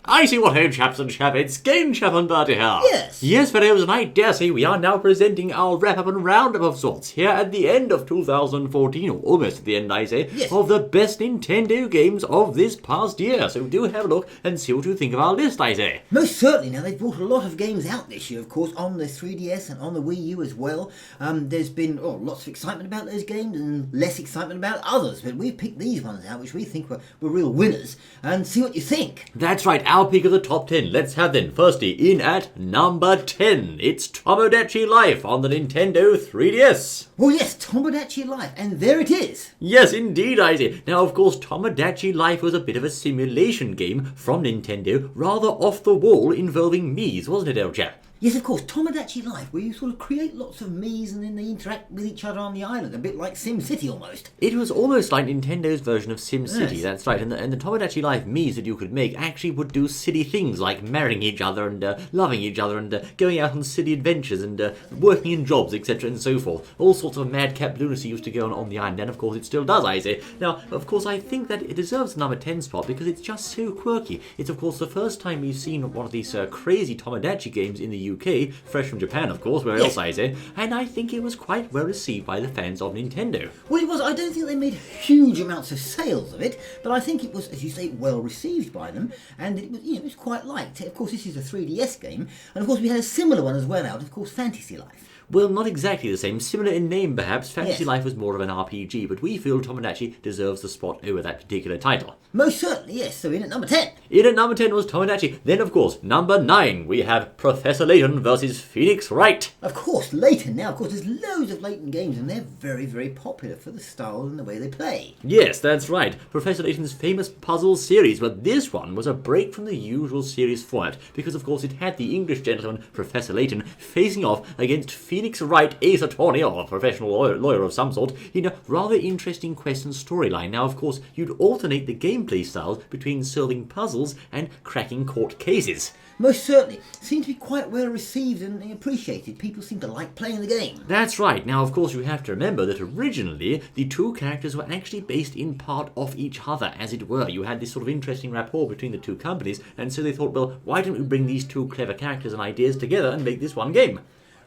I see what ho, chaps and chappets, Game Chap and Bertie here. Yes. Yes, fellows, and I dare say we are now presenting our wrap-up and roundup of sorts here at the end of 2014, or almost at the end, I say, Yes. of the best Nintendo games of this past year. So do have a look and see what you think of our list, I say. Most certainly. Now, they've brought a lot of games out this year, of course, on the 3DS and on the Wii U as well. There's been lots of excitement about those games and less excitement about others, but we've picked these ones out, which we think were real winners, and see what you think. That's right, our pick of the top 10. Let's have then, firstly, in at number 10, it's Tomodachi Life on the Nintendo 3DS. Well, yes, Tomodachi Life, and there it is. Yes, indeed, I say. Now, of course, Tomodachi Life was a bit of a simulation game from Nintendo, rather off the wall, involving Miis, wasn't it, old chap? Yes, of course, Tomodachi Life, where you sort of create lots of Miis and then they interact with each other on the island, a bit like SimCity almost. It was almost like Nintendo's version of SimCity, Yes. that's right, and the Tomodachi Life Miis that you could make actually would do silly things like marrying each other and loving each other and going out on silly adventures and working in jobs, etc. and so forth. All sorts of madcap lunacy used to go on the island, and of course it still does, I say. Now, of course, I think that it deserves the number 10 spot because it's just so quirky. It's, of course, the first time we've seen one of these crazy Tomodachi games in the UK, fresh from Japan, of course, where else I say, and I think it was quite well received by the fans of Nintendo. Well, it was. I don't think they made huge amounts of sales of it, but I think it was, as you say, well received by them, and it was, it was quite liked. Of course, this is a 3DS game, and of course we had a similar one as well out, of course, Fantasy Life. Well, not exactly the same. Similar in name, perhaps. Fantasy Yes. Life was more of an RPG, but we feel Tomodachi deserves the spot over that particular title. Most certainly, yes. So in at number 10. In at number 10 was Tomodachi. Then, of course, number 9, we have Professor Layton versus Phoenix Wright. Of course, Layton. Now, of course, there's loads of Layton games, and they're very, very popular for the style and the way they play. Yes, that's right. Professor Layton's famous puzzle series, but this one was a break from the usual series format, because, of course, it had the English gentleman, Professor Layton, facing off against Phoenix Wright, ace attorney or a professional lawyer of some sort, in a rather interesting quest and storyline. Now, of course, you'd alternate the gameplay styles between solving puzzles and cracking court cases. Most certainly. Seems to be quite well received and appreciated. People seem to like playing the game. That's right. Now, of course, you have to remember that originally the two characters were actually based in part off each other, as it were. You had this sort of interesting rapport between the two companies, and so they thought, well, why don't we bring these two clever characters and ideas together and make this one game?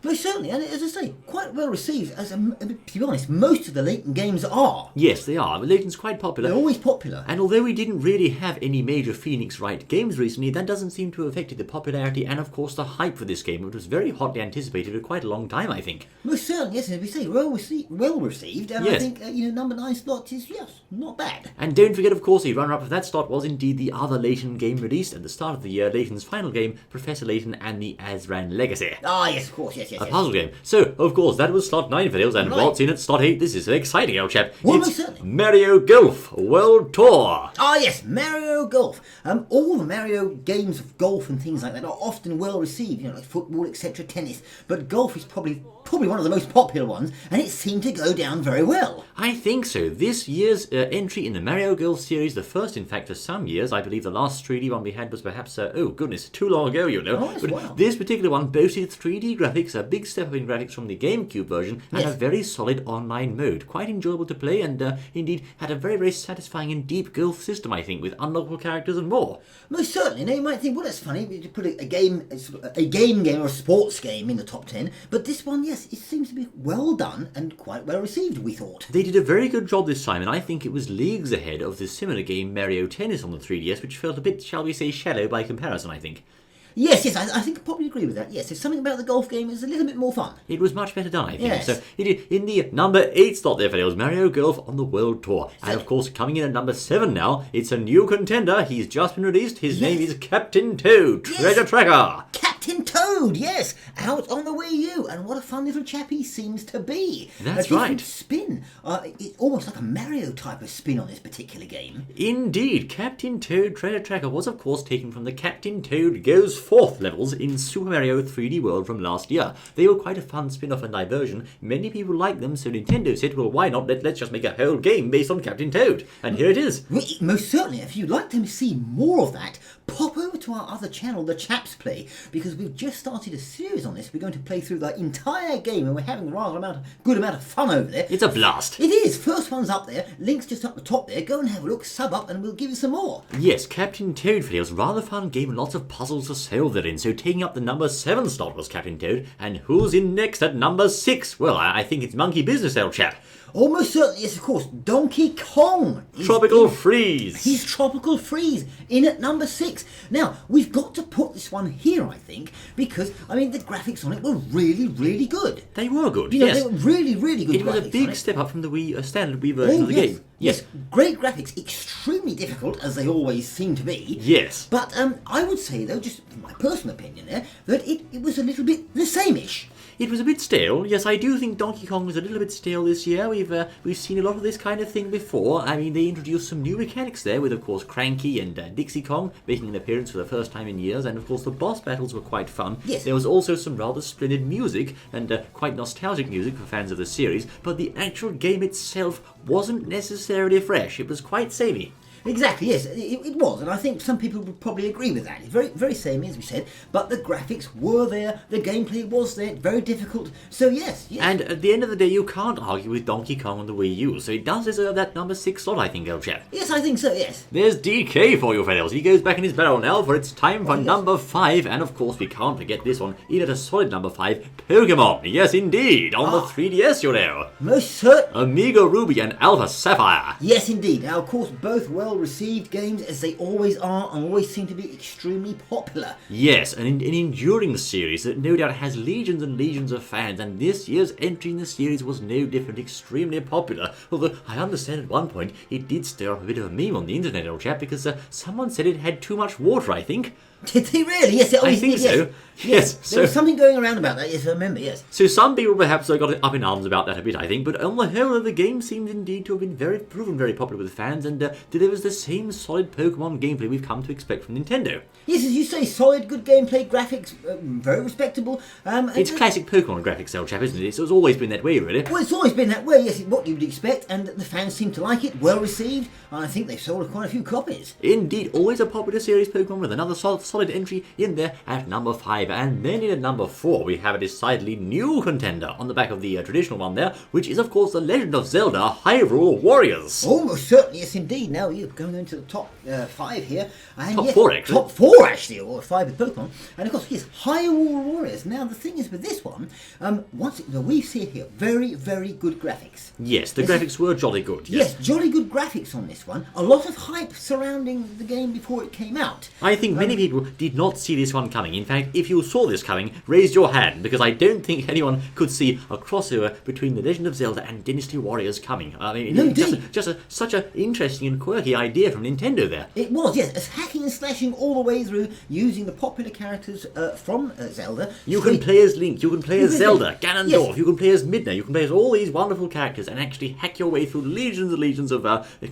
Most certainly, and as I say, quite well received. To be honest, most of the Layton games are. Yes, they are. Layton's quite popular. They're always popular. And although we didn't really have any major Phoenix Wright games recently, that doesn't seem to have affected the popularity and, of course, the hype for this game, which was very hotly anticipated for quite a long time, I think. Most certainly, yes, as we say, well received, and Yes. I think, number 9 slot is, yes, not bad. And don't forget, of course, the runner-up of that slot was indeed the other Layton game released at the start of the year, Layton's final game, Professor Layton and the Azran Legacy. Ah, yes, of course, yes. A puzzle game. So, of course, that was slot 9 videos, and Right. what's in at slot 8? This is so exciting, old chap. Well, It's most certainly. Mario Golf World Tour. Ah, yes, Mario Golf. All the Mario games of golf and things like that are often well received, like football, etc., tennis. But golf is probably one of the most popular ones, and it seemed to go down very well. I think so. This year's entry in the Mario Golf series, the first, in fact, for some years. I believe the last 3D one we had was perhaps, too long ago, you know. Oh, yes, but wow. this particular one boasted 3D graphics, a big step up in graphics from the GameCube version, and Yes. a very solid online mode. Quite enjoyable to play, and indeed had a very, very satisfying and deep golf system, I think, with unlockable characters and more. Most certainly. Now you might think, well, that's funny. We put a game or a sports game in the top 10, but this one, yes, it seems to be well done and quite well received, we thought. They did a very good job this time, and I think it was leagues ahead of the similar game Mario Tennis on the 3DS, which felt a bit, shall we say, shallow by comparison, I think. Yes, I think I probably agree with that. Yes, there's something about the golf game that's a little bit more fun. It was much better done, I think. Yes. So, in the number 8 slot there, fellows, Mario Golf on the World Tour. And, of course, coming in at number 7 now, it's a new contender. He's just been released. His name is Captain Toad, Yes. Treasure Tracker. Captain Toad, yes, out on the Wii U, and what a fun little chap he seems to be. That's a different right. Spin, it's almost like a Mario type of spin on this particular game. Indeed, Captain Toad Treasure Tracker was, of course, taken from the Captain Toad Goes Forth levels in Super Mario 3D World from last year. They were quite a fun spin-off and diversion. Many people liked them, so Nintendo said, well, why not? Let's just make a whole game based on Captain Toad. And here it is. Most certainly, if you'd like to see more of that, pop over to our other channel, the Chaps Play, because we've just started a series on this. We're going to play through the entire game, and we're having a rather good amount of fun over there. It's a blast. It is. First one's up there. Link's just up the top there. Go and have a look, sub up, and we'll give you some more. Yes, Captain Toad feels rather fun game and lots of puzzles to solve therein. So taking up the number 7 slot was Captain Toad. And who's in next at number 6? Well, I think it's Monkey Business, old chap. Almost certainly, yes, of course. Donkey Kong. Tropical Freeze. He's Tropical Freeze in at number 6. Now, we've got to put this one here, I think, because, I mean, the graphics on it were really, really good. They were good, You know, yes. they were really, really good. It was a graphics on big it. step up from the standard Wii version of the yes. game. Yes, great graphics, extremely difficult, as they always seem to be. Yes. But I would say, though, just from my personal opinion there, that it was a little bit the same-ish. It was a bit stale. Yes, I do think Donkey Kong was a little bit stale this year. We've seen a lot of this kind of thing before. I mean, they introduced some new mechanics there with, of course, Cranky and Dixie Kong making an appearance for the first time in years. And, of course, the boss battles were quite fun. Yes. There was also some rather splendid music and quite nostalgic music for fans of the series. But the actual game itself wasn't necessarily fresh. It was quite samey. Exactly, yes, it was, and I think some people would probably agree with that. It's very, very samey, as we said, but the graphics were there, the gameplay was there, very difficult, so yes. And at the end of the day, you can't argue with Donkey Kong on the Wii U, so it does deserve that number 6 slot, I think, old chap. Yes, I think so, yes. There's DK for you fellows. He goes back in his barrel now, for it's time for yes. number 5, and of course we can't forget this one, in at a solid number 5, Pokémon. Yes, indeed, on the 3DS, you know. Most certainly. Amiga Ruby and Alpha Sapphire. Yes, indeed. Now, of course, both well-received games, as they always are, and always seem to be extremely popular. Yes, an enduring series that no doubt has legions and legions of fans, and this year's entry in the series was no different, extremely popular. Although, I understand at one point, it did stir up a bit of a meme on the internet, old chap, because someone said it had too much water, I think. Did they really? Yes, I think so. Yes. There was something going around about that, yes, I remember, yes. So some people perhaps got up in arms about that a bit, I think, but on the whole, the game seems indeed to have been proven very popular with fans and delivers the same solid Pokemon gameplay we've come to expect from Nintendo. Yes, as you say, solid, good gameplay, graphics, very respectable. It's classic Pokemon graphics, old chap, isn't it? It's always been that way, really. Well, it's always been that way, yes, what you'd expect, and the fans seem to like it, well received, and I think they've sold quite a few copies. Indeed, always a popular series Pokemon with another solid entry in there at number 5, and then in at number 4 we have a decidedly new contender on the back of the traditional one there, which is of course The Legend of Zelda Hyrule Warriors. Almost certainly, yes indeed. Now you're going into the top 5 here. And Top yes, 4 actually. Top 4 actually, or 5 with Pokemon. And of course, yes, Hyrule Warriors. Now the thing is with this one, we see it here, very, very good graphics. Yes, the graphics were jolly good. Yes, jolly good graphics on this one. A lot of hype surrounding the game before it came out. I think many people did not see this one coming. In fact, if you saw this coming, raise your hand, because I don't think anyone could see a crossover between The Legend of Zelda and Dynasty Warriors coming. I mean, No, such an interesting and quirky idea from Nintendo there. It was, yes, as hacking and slashing all the way through, using the popular characters from Zelda. You can play as Link, you can play as Zelda, Ganondorf, yes. you can play as Midna, you can play as all these wonderful characters and actually hack your way through legions and legions of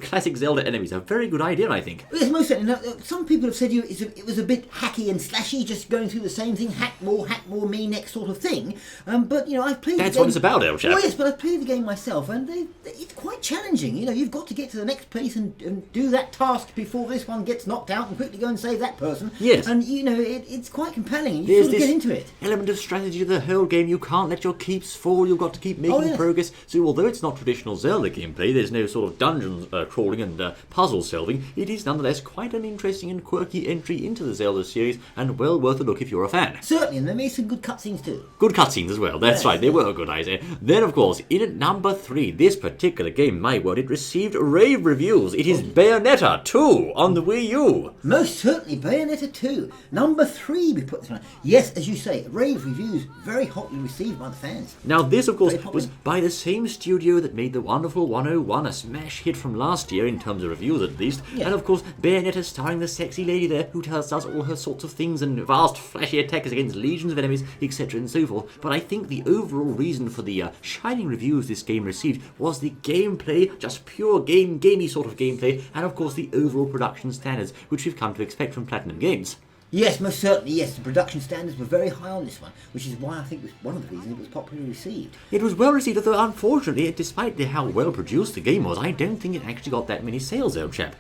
classic Zelda enemies. A very good idea, I think. Yes, most certainly. Now, some people have said it was a bit hacky and slashy, just going through the same thing, hack more, me next sort of thing. But, you know, I've played That's the game. what it's about, old chap. Oh, yes, but I've played the game myself, and it's quite challenging. You know, you've got to get to the next place and do that task before this one gets knocked out and quickly go and save that person. Yes. And, you know, it's quite compelling, and you sort of get into it. Element of strategy to the whole game. You can't let your keeps fall. You've got to keep making yes. progress. So although it's not traditional Zelda gameplay, there's no sort of dungeon crawling and puzzle solving, it is nonetheless quite an interesting and quirky entry into the Zelda series, and well worth a look if you're a fan. Certainly, and they made some good cutscenes too. Good cutscenes as well, that's Yes. right, they were good, I say. Then, of course, in at number 3, this particular game, my word, it received rave reviews. It is Bayonetta 2 on the Wii U. Most certainly, Bayonetta 2. Number 3, we put this one. Yes, as you say, rave reviews, very hotly received by the fans. Now, this, of course, Very popular. was by the same studio that made the wonderful 101, a smash hit from last year, in terms of reviews at least. Yeah. And, of course, Bayonetta starring the sexy lady there, who does all her sorts of things and vast, flashy attacks against legions of enemies, etc. and so forth. But I think the overall reason for the shining reviews this game received was the gameplay, just pure gamey sort of gameplay, and, of course, the overall production standards, which we've come to expect from Platinum Games. Yes, most certainly, yes. The production standards were very high on this one, which is why I think was one of the reasons it was popularly received. It was well received, although unfortunately, despite how well produced the game was, I don't think it actually got that many sales, old chap.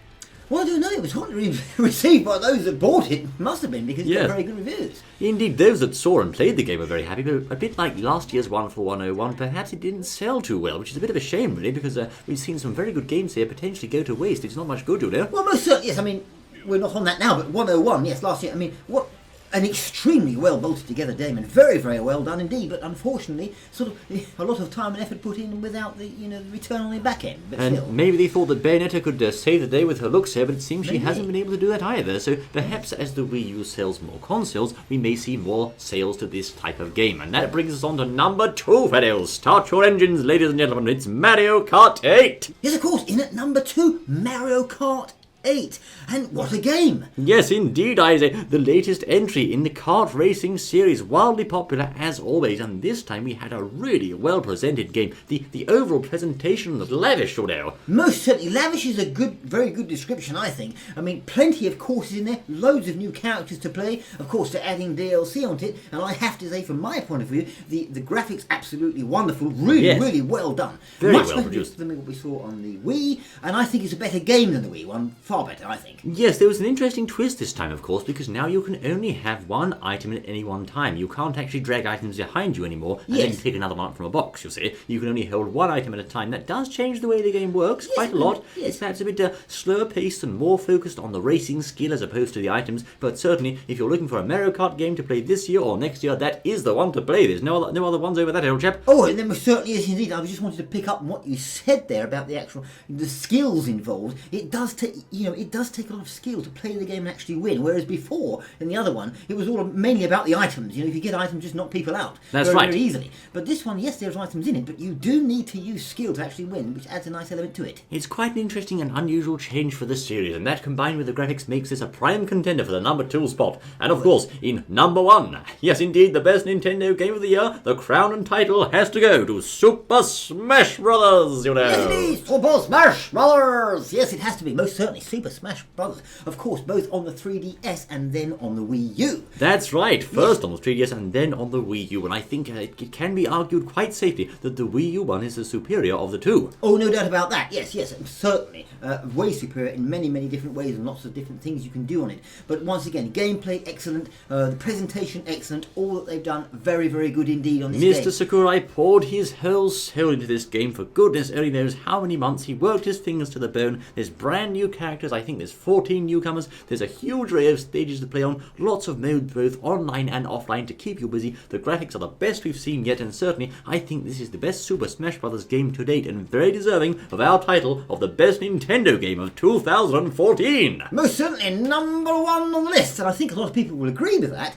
Well, I don't know. It was hotly received by those that bought it. Must have been, because it got very good reviews. Indeed, those that saw and played the game were very happy, but a bit like last year's Wonderful 101, perhaps it didn't sell too well, which is a bit of a shame, really, because we've seen some very good games here potentially go to waste. It's not much good, you know. Well, most certainly, yes. I mean, we're not on that now, but 101, yes, last year. I mean, what an extremely well bolted together game, and very, very well done indeed. But unfortunately, sort of a lot of time and effort put in without the the return on the back end. But and still, maybe they thought that Bayonetta could save the day with her looks here, but it seems she hasn't been able to do that either. So perhaps as the Wii U sells more consoles, we may see more sales to this type of game. And that brings us on to number 2, fellows. Start your engines, ladies and gentlemen. It's Mario Kart 8. yes, of course. In at number 2, Mario Kart 8. And what a game! Yes, indeed, Isaac. The latest entry in the kart racing series, wildly popular as always, and this time we had a really well-presented game. The overall presentation was lavish, you know. Most certainly. Lavish is a very good description, I think. I mean, plenty of courses in there, loads of new characters to play. Of course, they're adding DLC onto it, and I have to say, from my point of view, the graphics absolutely wonderful. Really well done. Very Much well produced. than what we saw on the Wii, and I think it's a better game than the Wii one. Far better, I think. Yes, there was an interesting twist this time, of course, because now you can only have one item at any one time. You can't actually drag items behind you anymore and then pick another one up from a box, you see. You can only hold one item at a time. That does change the way the game works quite a lot. Yes. It's perhaps a bit slower paced and more focused on the racing skill as opposed to the items, but certainly, if you're looking for a Mario Kart game to play this year or next year, that is the one to play. There's no other ones over that, old chap. Oh, and there certainly is indeed. I just wanted to pick up on what you said there about the skills involved. It does take a lot of skill to play the game and actually win. Whereas before, in the other one, it was all mainly about the items. If you get items, just knock people out very easily. But this one, yes, there's items in it, but you do need to use skill to actually win, which adds a nice element to it. It's quite an interesting and unusual change for this series, and that combined with the graphics makes this a prime contender for the number 2 spot. And of course, in number 1, yes indeed, the best Nintendo game of the year, the crown and title has to go to Super Smash Brothers, you know. Yes, it is! Super Smash Brothers! Yes, it has to be, most certainly. Super Smash Brothers. Of course, both on the 3DS and then on the Wii U. That's right, first on the 3DS and then on the Wii U, and I think it can be argued quite safely that the Wii U one is the superior of the two. Oh, no doubt about that. Yes, certainly. Way superior in many, many different ways and lots of different things you can do on it. But once again, gameplay excellent, the presentation excellent, all that they've done very, very good indeed on this game. Mr. Sakurai poured his whole soul into this game. For goodness only knows how many months he worked his fingers to the bone. There's brand new characters. I think there's 14 newcomers. There's a huge array of stages to play on, lots of modes both online and offline to keep you busy. The graphics are the best we've seen yet, and certainly I think this is the best Super Smash Bros. Game to date and very deserving of our title of the best Nintendo game of 2014. Most certainly number 1 on the list, and I think a lot of people will agree with that.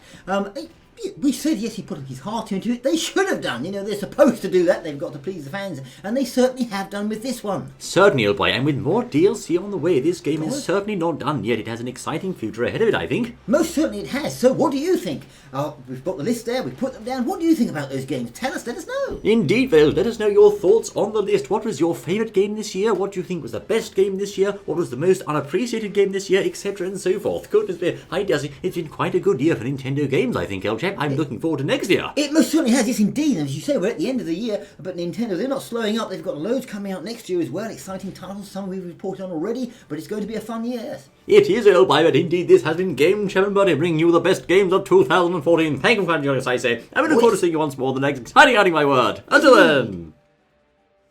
We said, yes, he put his heart into it. They should have done. They're supposed to do that. They've got to please the fans. And they certainly have done with this one. Certainly, old boy. And with more DLC on the way, this game is certainly not done yet. It has an exciting future ahead of it, I think. Most certainly it has. So what do you think? We've got the list there. We've put them down. What do you think about those games? Tell us. Let us know. Indeed, Vale. Let us know your thoughts on the list. What was your favourite game this year? What do you think was the best game this year? What was the most unappreciated game this year? Etc. and so forth. Goodness me. It's been quite a good year for Nintendo games, I think, old chap. I'm looking forward to next year. It most certainly has, yes indeed. And as you say, we're at the end of the year, but Nintendo, they're not slowing up. They've got loads coming out next year as well. Exciting titles, some we've reported on already, but it's going to be a fun year, yes. It is, old boy, but indeed this has been Game Chairman Buddy bringing you the best games of 2014. Thank you for joining us, I say. And we look forward to seeing you once more the next exciting outing, my word. Until then.